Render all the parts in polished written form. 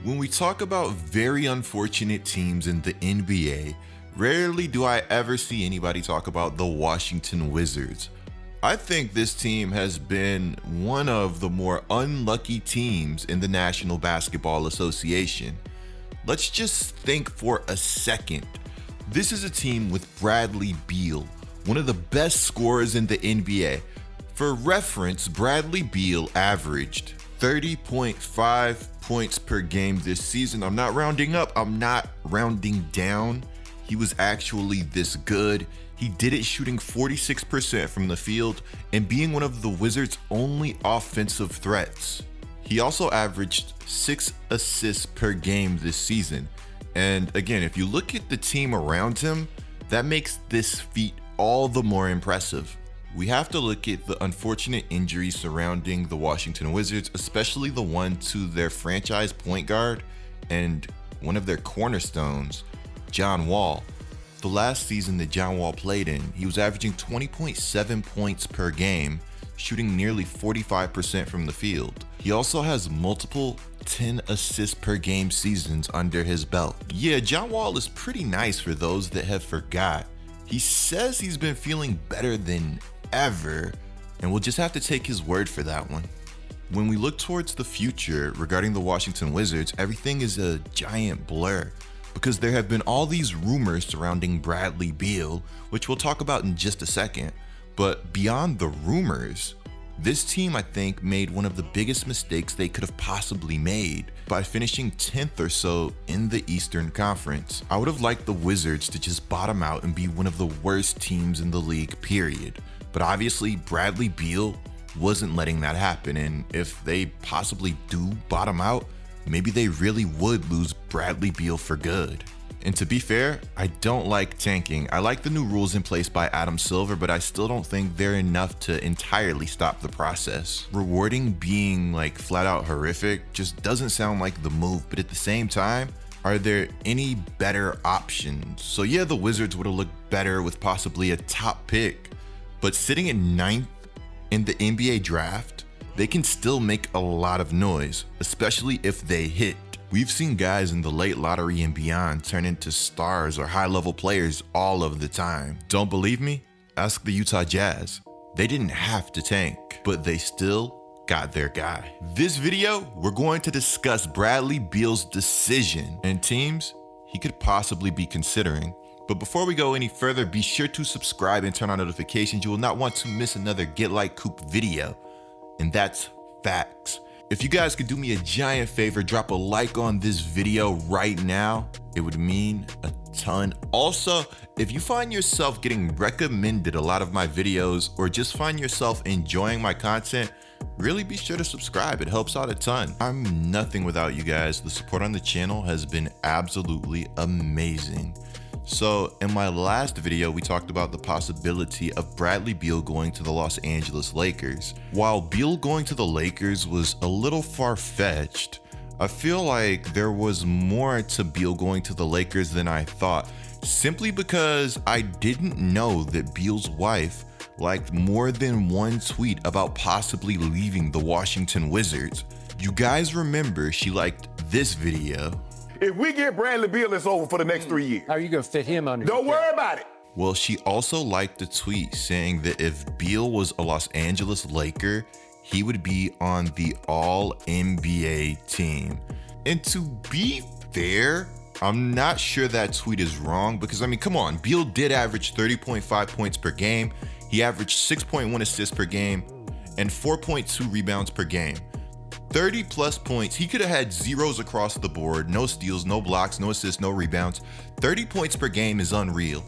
When we talk about very unfortunate teams in the NBA, rarely do I ever see anybody talk about the Washington Wizards. I think this team has been one of the more unlucky teams in the National Basketball Association. Let's just think for a second. This is a team with Bradley Beal, one of the best scorers in the NBA. For reference, Bradley Beal averaged 30.5 points per game this season. I'm not rounding up, I'm not rounding down. He was actually this good. He did it shooting 46% from the field and being one of the Wizards' only offensive threats. He also averaged 6 assists per game this season. And again, if you look at the team around him, that makes this feat all the more impressive. We have to look at the unfortunate injuries surrounding the Washington Wizards, especially the one to their franchise point guard and one of their cornerstones, John Wall. The last season that John Wall played in, he was averaging 20.7 points per game, shooting nearly 45% from the field. He also has multiple 10 assists per game seasons under his belt. Yeah, John Wall is pretty nice for those that have forgot. He says he's been feeling better than ever, and we'll just have to take his word for that one. When we look towards the future regarding the Washington Wizards, everything is a giant blur because there have been all these rumors surrounding Bradley Beal, which we'll talk about in just a second. But beyond the rumors, this team, I think, made one of the biggest mistakes they could have possibly made by finishing 10th or so in the Eastern Conference. I would have liked the Wizards to just bottom out and be one of the worst teams in the league, period. But obviously, Bradley Beal wasn't letting that happen, and if they possibly do bottom out, maybe they really would lose Bradley Beal for good. And to be fair, I don't like tanking. I like the new rules in place by Adam Silver, but I still don't think they're enough to entirely stop the process. Rewarding being like flat out horrific just doesn't sound like the move, but at the same time, are there any better options? So yeah, the Wizards would have looked better with possibly a top pick, but sitting at 9th in the NBA draft, they can still make a lot of noise, especially if they hit. We've seen guys in the late lottery and beyond turn into stars or high-level players all of the time. Don't believe me? Ask the Utah Jazz. They didn't have to tank, but they still got their guy. This video, we're going to discuss Bradley Beal's decision and teams he could possibly be considering. But before we go any further, be sure to subscribe and turn on notifications. You will not want to miss another Getlikecoop video. And that's facts. If you guys could do me a giant favor, drop a like on this video right now, it would mean a ton. Also, if you find yourself getting recommended a lot of my videos or just find yourself enjoying my content, really be sure to subscribe. It helps out a ton. I'm nothing without you guys. The support on the channel has been absolutely amazing. So in my last video, we talked about the possibility of Bradley Beal going to the Los Angeles Lakers. While Beal going to the Lakers was a little far-fetched, I feel like there was more to Beal going to the Lakers than I thought, simply because I didn't know that Beal's wife liked more than one tweet about possibly leaving the Washington Wizards. You guys remember she liked this video. If we get Bradley Beal, it's over for the next 3 years. How are you going to fit him under? Don't worry about it. Well, she also liked a tweet saying that if Beal was a Los Angeles Laker, he would be on the All-NBA team. And to be fair, I'm not sure that tweet is wrong because, I mean, come on, Beal did average 30.5 points per game. He averaged 6.1 assists per game and 4.2 rebounds per game. 30 plus points. He could have had zeros across the board, no steals, no blocks, no assists, no rebounds. 30 points per game is unreal.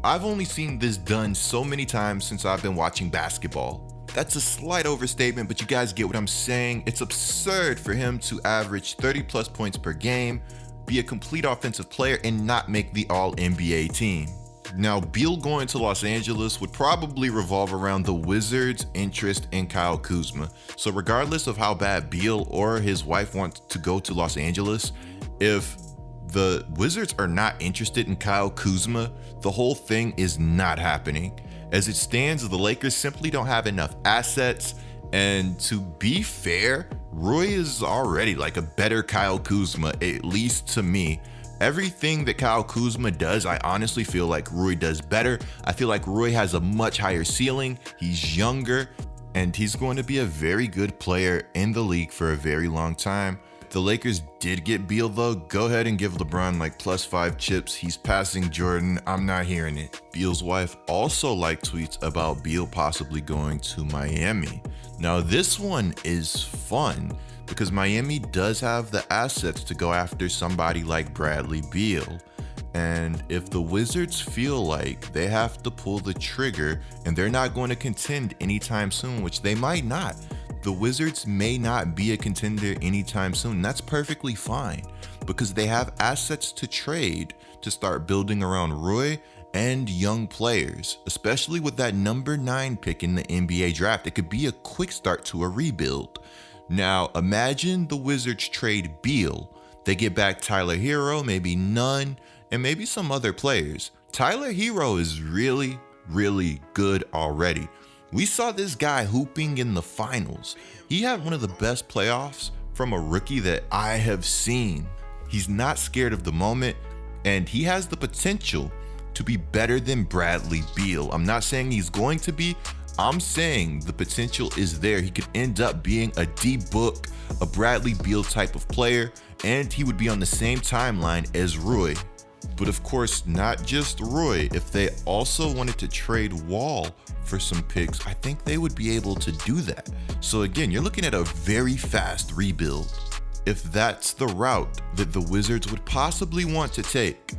I've only seen this done so many times since I've been watching basketball. That's a slight overstatement, but you guys get what I'm saying. It's absurd for him to average 30 plus points per game, be a complete offensive player, and not make the All-NBA team. Now, Beal going to Los Angeles would probably revolve around the Wizards' interest in Kyle Kuzma. So regardless of how bad Beal or his wife want to go to Los Angeles, if the Wizards are not interested in Kyle Kuzma, the whole thing is not happening. As it stands, the Lakers simply don't have enough assets. And to be fair, Rui is already like a better Kyle Kuzma, at least to me. Everything that Kyle Kuzma does, I honestly feel like Rui does better. I feel like Rui has a much higher ceiling. He's younger, and he's going to be a very good player in the league for a very long time. The Lakers did get Beal though. Go ahead and give LeBron like +5 chips. He's passing Jordan. I'm not hearing it. Beal's wife also liked tweets about Beal possibly going to Miami. Now this one is fun because Miami does have the assets to go after somebody like Bradley Beal. And if the Wizards feel like they have to pull the trigger and they're not going to contend anytime soon, which they might not, the Wizards may not be a contender anytime soon. That's perfectly fine because they have assets to trade to start building around Rui and young players, especially with that number 9 pick in the NBA draft. It could be a quick start to a rebuild. Now, imagine the Wizards trade Beal. They get back Tyler Hero, maybe Nunn, and maybe some other players. Tyler Hero is really, really good already. We saw this guy hooping in the finals. He had one of the best playoffs from a rookie that I have seen. He's not scared of the moment, and he has the potential to be better than Bradley Beal. I'm not saying he's going to be. I'm saying the potential is there. He could end up being a D-Book, a Bradley Beal type of player, and he would be on the same timeline as Rui. But of course, not just Rui. If they also wanted to trade Wall for some picks, I think they would be able to do that. So again, you're looking at a very fast rebuild. If that's the route that the Wizards would possibly want to take.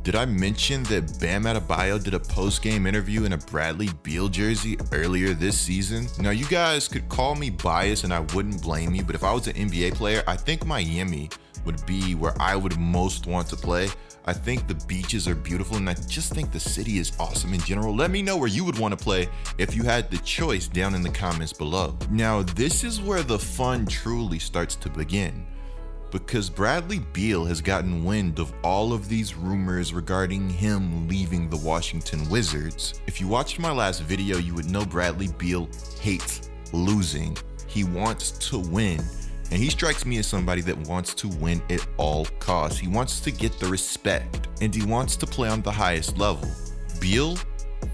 Did I mention that Bam Adebayo did a post-game interview in a Bradley Beal jersey earlier this season? Now, you guys could call me biased and I wouldn't blame you, but if I was an NBA player, I think Miami would be where I would most want to play. I think the beaches are beautiful and I just think the city is awesome in general. Let me know where you would want to play if you had the choice down in the comments below. Now, this is where the fun truly starts to begin, because Bradley Beal has gotten wind of all of these rumors regarding him leaving the Washington Wizards. If you watched my last video, you would know Bradley Beal hates losing. He wants to win. And he strikes me as somebody that wants to win at all costs. He wants to get the respect and he wants to play on the highest level. Beal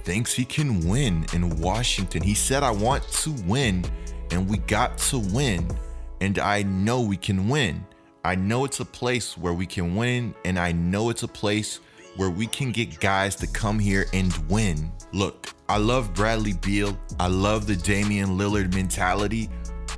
thinks he can win in Washington. He said, I want to win, and we got to win. And I know we can win. I know it's a place where we can win, and I know it's a place where we can get guys to come here and win. Look, I love Bradley Beal. I love the Damian Lillard mentality,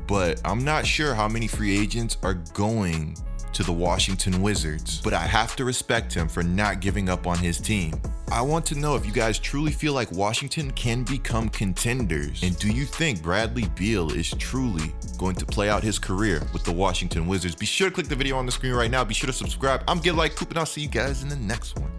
but I'm not sure how many free agents are going to the Washington Wizards. But I have to respect him for not giving up on his team. I want to know if you guys truly feel like Washington can become contenders. And do you think Bradley Beal is truly going to play out his career with the Washington Wizards? Be sure to click the video on the screen right now. Be sure to subscribe. I'm Getlikecoop, and I'll see you guys in the next one.